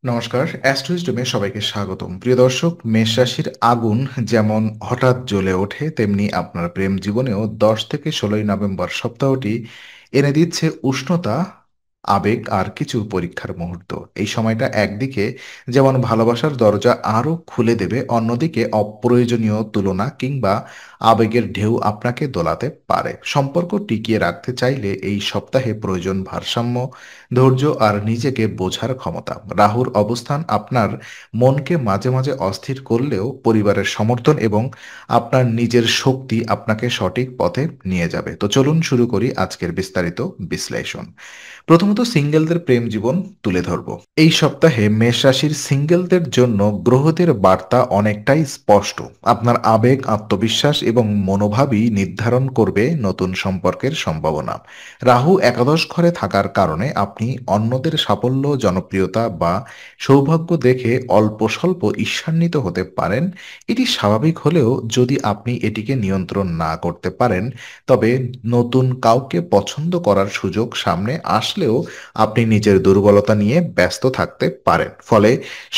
নমস্কার, অ্যাস্ট্রোইজডমে সবাইকে স্বাগতম। প্রিয় দর্শক, মেষ রাশির আগুন যেমন হঠাৎ জ্বলে ওঠে, তেমনি আপনার প্রেম জীবনেও ১০ থেকে ১৬ই নভেম্বর সপ্তাহটি এনে দিচ্ছে উষ্ণতা, আবেগ আর কিছু পরীক্ষার মুহূর্ত। এই সময়টা একদিকে যেমন ভালোবাসার দরজা আরও খুলে দেবে, অন্যদিকে অপ্রয়োজনীয় তুলনা কিংবা আবেগের ঢেউ আপনাকে দোলাতে পারে। সম্পর্ক টিকিয়ে রাখতে চাইলে এই সপ্তাহে প্রয়োজন ভারসাম্য, ধৈর্য আর নিজেকে বোঝার ক্ষমতা। রাহুর অবস্থান আপনার মনকে মাঝে মাঝে অস্থির করলেও পরিবারের সমর্থন এবং আপনার নিজের শক্তি আপনাকে সঠিক পথে নিয়ে যাবে। তো চলুন শুরু করি আজকের বিস্তারিত বিশ্লেষণ। প্রথমত সিঙ্গেলদের প্রেম জীবন তুলে ধরব। এই সপ্তাহে মেষ রাশির সিঙ্গেলদের জন্য গ্রহদের বার্তা অনেকটাই স্পষ্ট। আপনার আবেগ, আত্মবিশ্বাস এবং মনোভাবই নির্ধারণ করবে নতুন সম্পর্কের সম্ভাবনা। রাহু একাদশ ঘরে থাকার কারণে আপনি অন্যদের সাফল্য, জনপ্রিয়তা বা সৌভাগ্য দেখে অল্প স্বল্প ঈর্ষান্বিত হতে পারেন। এটি স্বাভাবিক হলেও যদি আপনি এটিকে নিয়ন্ত্রণ না করতে পারেন, তবে নতুন কাউকে পছন্দ করার সুযোগ সামনে আসলেও আপনি নিজের দুর্বলতা নিয়ে ব্যস্ত থাকতে পারেন। ফলে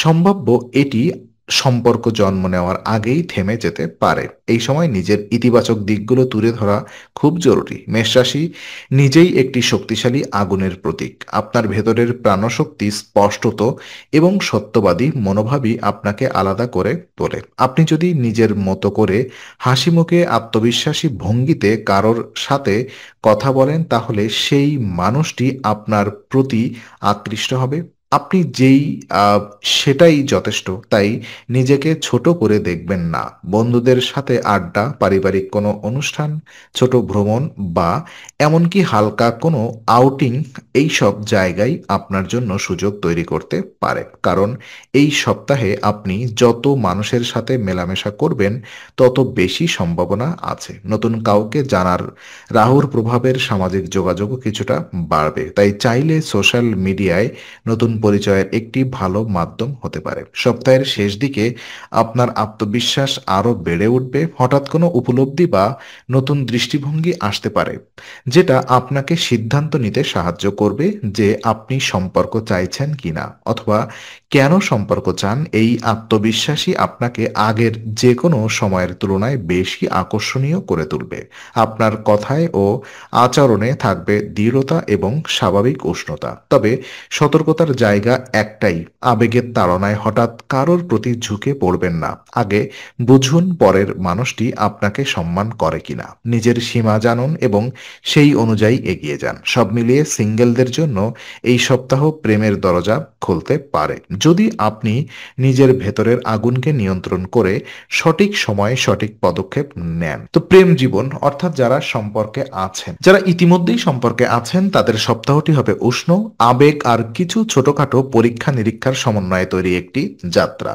সম্ভাব্য এটি সম্পর্ক জন্ম নেওয়ার আগেই থেমে যেতে পারে। এই সময় নিজের ইতিবাচক দিকগুলো তুলে ধরা খুব জরুরি। মেষ রাশি নিজেই একটি শক্তিশালী আগুনের প্রতীক। আপনার ভেতরের প্রাণশক্তি, স্পষ্টত এবং সত্যবাদী মনোভাবই আপনাকে আলাদা করে তোলে। আপনি যদি নিজের মতো করে হাসিমুখে আত্মবিশ্বাসী ভঙ্গিতে কারোর সাথে কথা বলেন, তাহলে সেই মানুষটি আপনার প্রতি আকৃষ্ট হবে। আপনি যেই আহ, সেটাই যথেষ্ট। তাই নিজেকে ছোট করে দেখবেন না। বন্ধুদের সাথে আড্ডা, পারিবারিক কোনো অনুষ্ঠান, ছোট ভ্রমণ বা এমনকি হালকা কোনো আউটিং, এই সব জায়গায় আপনার জন্য সুযোগ তৈরি করতে পারে। কারণ এই সপ্তাহে আপনি যত মানুষের সাথে মেলামেশা করবেন, তত বেশি সম্ভাবনা আছে নতুন কাউকে জানার। রাহুর প্রভাবের সামাজিক যোগাযোগও কিছুটা বাড়বে, তাই চাইলে সোশ্যাল মিডিয়ায় নতুন পরিচয়ের একটি ভালো মাধ্যম হতে পারে। সপ্তাহের শেষ দিকে আপনার আত্মবিশ্বাস আরও বেড়ে উঠবে। হঠাৎ কোনো উপলব্ধি বা নতুন দৃষ্টিভঙ্গি আসতে পারে, যেটা আপনাকে সিদ্ধান্ত নিতে সাহায্য করবে যে আপনি সম্পর্ক চাইছেন কিনা অথবা কেন সম্পর্ক চান। এই আত্মবিশ্বাসী আপনাকে আগের যে কোনো সময়ের তুলনায় বেশি আকর্ষণীয় করে তুলবে। আপনার কথায় ও আচরণে থাকবে দৃঢ়তা এবং স্বাভাবিক উষ্ণতা। তবে সতর্কতার জায়গা একটাই, আবেগের তাড়নায় হঠাৎ কারোর প্রতি ঝুঁকে পড়বেন না। আগে বুঝুন পরের মানুষটি আপনাকে সম্মান করে কিনা। নিজের সীমা জানুন এবং সেই অনুযায়ী এগিয়ে যান। সব মিলিয়ে সিঙ্গেলদের জন্য এই সপ্তাহ প্রেমের দরজা খুলতে পারে, যদি আপনি নিজের ভেতরের আগুনকে নিয়ন্ত্রণ করে সঠিক সময়ে সঠিক পদক্ষেপ নেন। তো প্রেম জীবন অর্থাৎ যারা ইতিমধ্যেই সম্পর্কে আছেন, তাদের সপ্তাহটি হবে উষ্ণ, আবেগ আর কিছু ছোটখাটো পরীক্ষা নিরীক্ষার সমন্বয়ে তৈরি একটি যাত্রা।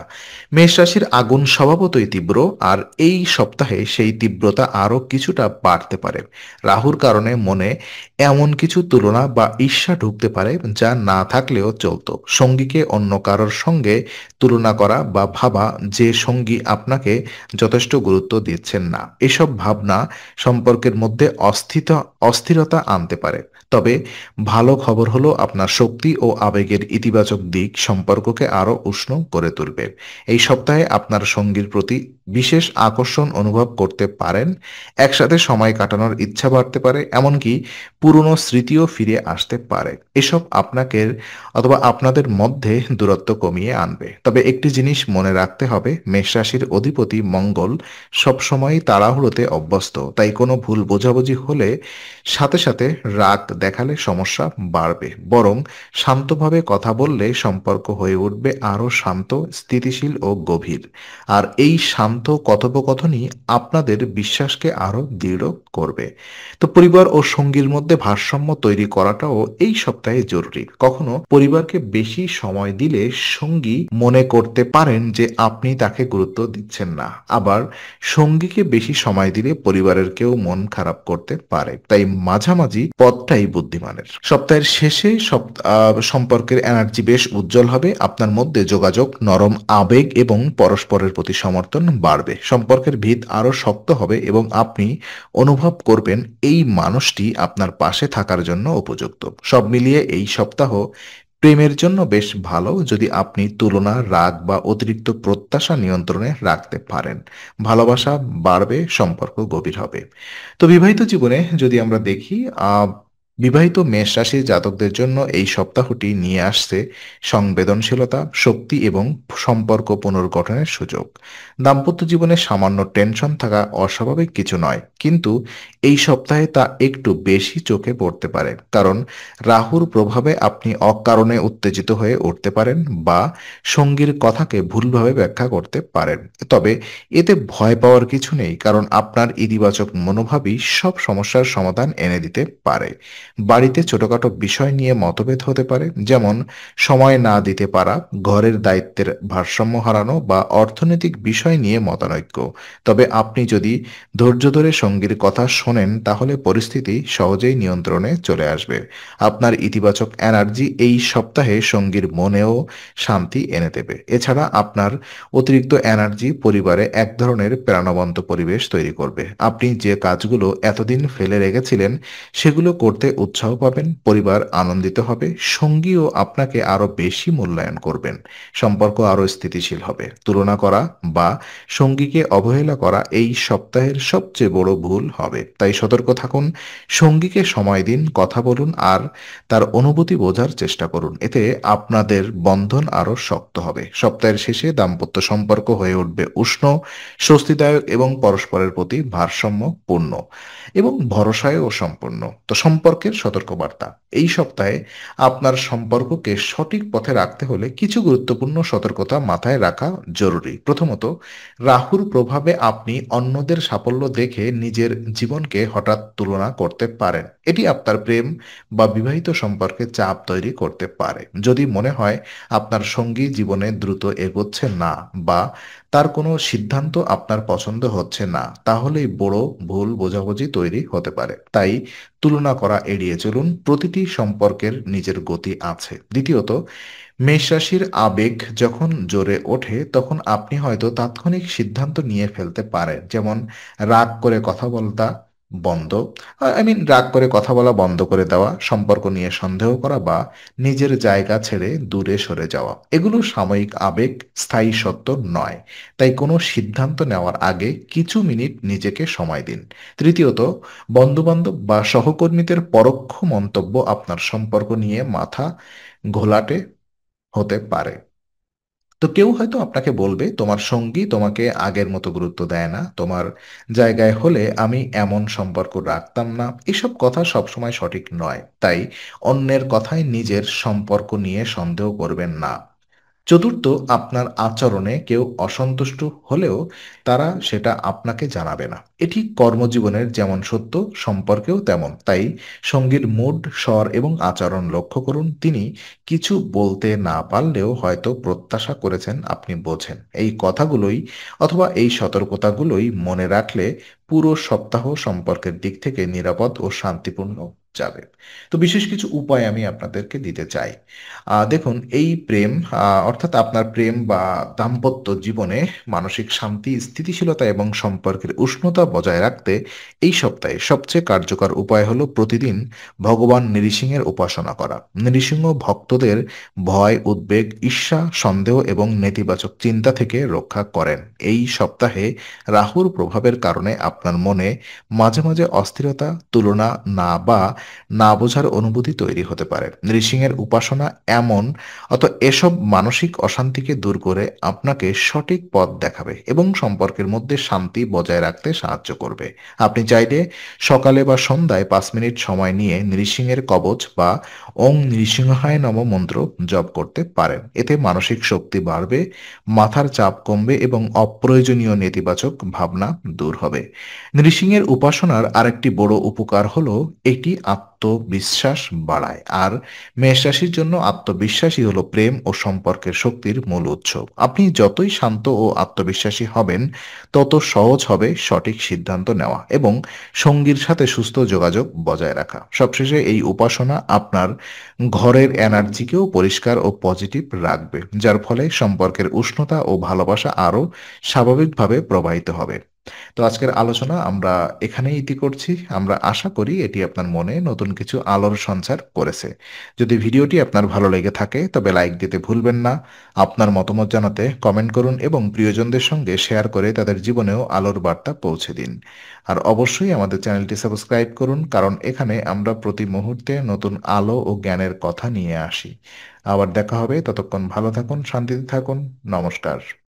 মেষ রাশির আগুন স্বভাবতই তীব্র, আর এই সপ্তাহে সেই তীব্রতা আরও কিছুটা বাড়তে পারে। রাহুর কারণে মনে এমন কিছু তুলনা বা ঈর্ষা ঢুকতে পারে যা না থাকলেও চলতো। সঙ্গীকে অন্য কারোর সঙ্গে তুলনা করা বা ভাবা যে সঙ্গী আপনাকে যথেষ্ট গুরুত্ব দিচ্ছেন না, এসব ভাবনা সম্পর্কের মধ্যে অস্থিরতা আনতে পারে। তবে ভালো খবর হলো, আপনার শক্তি ও আবেগের ইতিবাচক দিক সম্পর্ককে আরো উষ্ণ করে তুলবে। এই সপ্তাহে আপনার সঙ্গীর প্রতি বিশেষ আকর্ষণ অনুভব করতে পারেন। একসাথে সময় কাটানোর ইচ্ছা বাড়তে পারে, এমনকি পুরনো স্মৃতিও ফিরে আসতে পারে। এসব আপনাকে অথবা আপনাদের মধ্যে দূরত্ব কমিয়ে আনবে। তবে একটি জিনিস মনে রাখতে হবে, মেষ রাশির অধিপতি মঙ্গল সবসময় তাড়াহুড়োতে অভ্যস্ত। তাই কোনো ভুল বোঝাবুঝি হলে সাথে সাথে রাগ দেখালে সমস্যা বাড়বে। বরং শান্তভাবে কথা বললে সম্পর্ক হয়ে উঠবে আরো শান্ত, স্থিতিশীল ও গভীর। আর এই শান্ত কথোপকথনই আপনাদের বিশ্বাসকে আরো দৃঢ় করবে। তো পরিবার ও সঙ্গীর মধ্যে ভারসাম্য তৈরি করাটাও এই সপ্তাহে জরুরি। কখনো পরিবারকে বেশি সময় দিলে সঙ্গী মনে করতে পারেন যে আপনি তাকে গুরুত্ব দিচ্ছেন না। আবার সঙ্গীকে বেশি সময় দিলে পরিবারের কেউ মন খারাপ করতে পারে। তাই মাঝামাঝি পথটাই বুদ্ধিমানের। সপ্তাহের শেষে সম্পর্কের এনার্জি বেশ উজ্জ্বল হবে। আপনার মধ্যে যোগাযোগ, নরম আবেগ এবং পরস্পরের প্রতি সমর্থন বাড়বে। সম্পর্কের ভিত আরো শক্ত হবে এবং আপনি অনুভব করবেন এই মানুষটি আপনার পাশে থাকার জন্য উপযুক্ত। সব মিলিয়ে এই সপ্তাহ প্রেমের জন্য বেশ ভালো যদি আপনি তুলনা, রাগ বা অতিরিক্ত প্রত্যাশা নিয়ন্ত্রণে রাখতে পারেন। ভালোবাসা বাড়বে, সম্পর্ক গভীর হবে। তো বিবাহিত জীবনে যদি আমরা দেখি, বিবাহিত মেষ রাশির জাতকদের জন্য এই সপ্তাহটি নিয়ে আসছে সংবেদনশীলতা, শক্তি এবং সম্পর্ক পুনর্গঠনের সুযোগ। দাম্পত্য জীবনে সামান্য টেনশন থাকা অস্বাভাবিক কিছু নয়, কিন্তু এই সপ্তাহে তা একটু বেশি চোখে পড়তে পারে, কারণ রাহুর প্রভাবে আপনি অকারণে উত্তেজিত হয়ে উঠতে পারেন বা সঙ্গীর কথাকে ভুলভাবে ব্যাখ্যা করতে পারেন। তবে এতে ভয় পাওয়ার কিছু নেই, কারণ আপনার ইতিবাচক মনোভাবই সব সমস্যার সমাধান এনে দিতে পারে। বাড়িতে ছোটখাটো বিষয় নিয়ে মতভেদ হতে পারে, যেমন সময় না দিতে পারা, ঘরের দায়িত্বের ভারসাম্য হারানো বা অর্থনৈতিক বিষয় নিয়ে মতানৈক্য। তবে আপনি যদি ধৈর্য ধরে সঙ্গীর কথা শোনেন, তাহলে পরিস্থিতি সহজেই নিয়ন্ত্রণে চলে আসবে। আপনার ইতিবাচক এনার্জি এই সপ্তাহে সঙ্গীর মনেও শান্তি এনে দেবে। এছাড়া আপনার অতিরিক্ত এনার্জি পরিবারে এক ধরনের প্রাণবন্ত পরিবেশ তৈরি করবে। আপনি যে কাজগুলো এতদিন ফেলে রেখেছিলেন, সেগুলো করতে উৎসাহ পাবেন, পরিবার আনন্দিত হবে, সঙ্গীও আপনাকে আরো বেশি মূল্যায়ন করবেন। সম্পর্ক আরো স্থিতিশীল হবে। তুলনা করা বা সঙ্গীকে অবহেলা করা এই সপ্তাহের সবচেয়ে বড় ভুল হবে। তাই সতর্ক থাকুন, সঙ্গীকে সময় দিন, কথা বলুন আর তার অনুভূতি বোঝার চেষ্টা করুন। এতে আপনাদের বন্ধন আরো শক্ত হবে। সপ্তাহের শেষে দাম্পত্য সম্পর্ক হয়ে উঠবে উষ্ণ, স্বস্তিদায়ক এবং পরস্পরের প্রতি ভারসাম্যপূর্ণ এবং ভরসায়ও সম্পন্ন। তো সম্পর্কের সতর্কবার্তা, এই সপ্তাহে আপনার সম্পর্ককে সঠিক পথে রাখতে হলে কিছু গুরুত্বপূর্ণ সতর্কতা মাথায় রাখা জরুরি। প্রথমত, রাহুর প্রভাবে আপনি অন্যদের সাফল্য দেখে নিজের জীবনকে হঠাৎ তুলনা করতে পারেন। এটি আপনার প্রেম বা বিবাহিত সম্পর্কে চাপ তৈরি করতে পারে। যদি মনে হয় আপনার সঙ্গী জীবনে দ্রুত এগোচ্ছে না বা তার কোনো সিদ্ধান্ত আপনার পছন্দ হচ্ছে না, তাহলেই বড় ভুল বোঝাবুঝি তৈরি হতে পারে। তাই তুলনা করা এড়িয়ে চলুন। প্রতিটি সম্পর্কের নিজের গতি আছে। দ্বিতীয়ত, মেষ রাশির আবেগ যখন জোরে ওঠে, তখন আপনি হয়তো তাৎক্ষণিক সিদ্ধান্ত নিয়ে ফেলতে পারেন, যেমন রাগ করে কথা বলতা বন্ধ রাগ করে কথা বলা বন্ধ করে দেওয়া, সম্পর্ক নিয়ে সন্দেহ করা বা নিজের জায়গা ছেড়ে দূরে সরে যাওয়া। এগুলো সাময়িক আবেগ, স্থায়ী সত্য নয়। তাই কোনো সিদ্ধান্ত নেওয়ার আগে কিছু মিনিট নিজেকে সময় দিন। তৃতীয়ত, বন্ধুবান্ধব বা সহকর্মীদের পরোক্ষ মন্তব্য আপনার সম্পর্ক নিয়ে মাথা ঘোলাটে হতে পারে। তো কেউ হয়তো আপনাকে বলবে, তোমার সঙ্গী তোমাকে আগের মতো গুরুত্ব দেয় না, তোমার জায়গায় হলে আমি এমন সম্পর্ক রাখতাম না। এসব কথা সবসময় সঠিক নয়। তাই অন্যের কথায় নিজের সম্পর্ক নিয়ে সন্দেহ করবেন না। চতুর্থ, আপনার আচরণে কেউ অসন্তুষ্ট হলেও তারা সেটা আপনাকে জানাবে না। এটি কর্মজীবনের যেমন সত্য, সম্পর্কেও তেমন। তাই সঙ্গীর মুড, স্বর এবং আচরণ লক্ষ্য করুন। তিনি কিছু বলতে না পারলেও হয়তো প্রত্যাশা করেছেন আপনি বোঝেন। এই কথাগুলোই অথবা এই সতর্কতাগুলোই মনে রাখলে পুরো সপ্তাহ সম্পর্কের দিক থেকে নিরাপদ ও শান্তিপূর্ণ যাবে। তো বিশেষ কিছু উপায় আমি আপনাদেরকে দিতে চাই। দেখুন, এই প্রেম অর্থাৎ আপনার প্রেম বা দাম্পত্য জীবনে মানসিক শান্তি, স্থিতিশীলতা এবং সম্পর্কের উষ্ণতা বজায় রাখতে এই সপ্তাহে সবচেয়ে কার্যকর উপায় হলো প্রতিদিন ভগবান নৃসিংহের উপাসনা করা। নৃসিংহ ভক্তদের ভয়, উদ্বেগ, ঈর্ষা, সন্দেহ এবং নেতিবাচক চিন্তা থেকে রক্ষা করেন। এই সপ্তাহে রাহুর প্রভাবের কারণে আপনার মনে মাঝে মাঝে অস্থিরতা, তুলনা বা না বোঝার অনুভূতি তৈরি হতে পারে। নৃসিংহের উপাসনা এমন এসব মানসিক অশান্তিকে দূর করে আপনাকে সঠিক পথ দেখাবে এবং সম্পর্কের মধ্যে শান্তি বজায় রাখতে সাহায্য করবে। আপনি চাইলে সকালে বা সন্ধ্যায় 5 মিনিট সময় নিয়ে নৃসিংহের কবচ বা ওং নৃসিংহায় নম মন্ত্র জপ করতে পারেন। এতে মানসিক শক্তি বাড়বে, মাথার চাপ কমবে এবং অপ্রয়োজনীয় নেতিবাচক ভাবনা দূর হবে। নৃসিংহের উপাসনার আরেকটি বড় উপকার হলো এটি আত্মবিশ্বাস বাড়ায়। আর মেষ রাশির জন্য আত্মবিশ্বাসী হলো প্রেম ও সম্পর্কের শক্তির মূল উৎস। আপনি যতই শান্ত ও আত্মবিশ্বাসী হবেন, তত সহজ হবে সঠিক সিদ্ধান্ত নেওয়া এবং সঙ্গীর সাথে সুস্থ যোগাযোগ বজায় রাখা। সবশেষে এই উপাসনা আপনার ঘরের এনার্জিকেও পরিষ্কার ও পজিটিভ রাখবে, যার ফলে সম্পর্কের উষ্ণতা ও ভালোবাসা আরও স্বাভাবিকভাবে প্রবাহিত হবে। তো আজকের আলোচনা আমরা এখানেই ইতি করছি। আমরা আশা করি এটি আপনার মনে নতুন কিছু আলোর সঞ্চার করেছে। যদি ভিডিওটি আপনার ভালো লেগে থাকে তবে লাইক দিতে ভুলবেন না। আপনার মতামত জানাতে কমেন্ট করুন এবং প্রিয়জনদের সঙ্গে শেয়ার করে তাদের জীবনেও আলোর বার্তা পৌঁছে দিন। আর অবশ্যই আমাদের চ্যানেলটি সাবস্ক্রাইব করুন, কারণ এখানে আমরা প্রতি মুহূর্তে নতুন আলো ও জ্ঞানের কথা নিয়ে আসি। আবার দেখা হবে, ততক্ষণ ভালো থাকুন, শান্তিতে থাকুন। নমস্কার।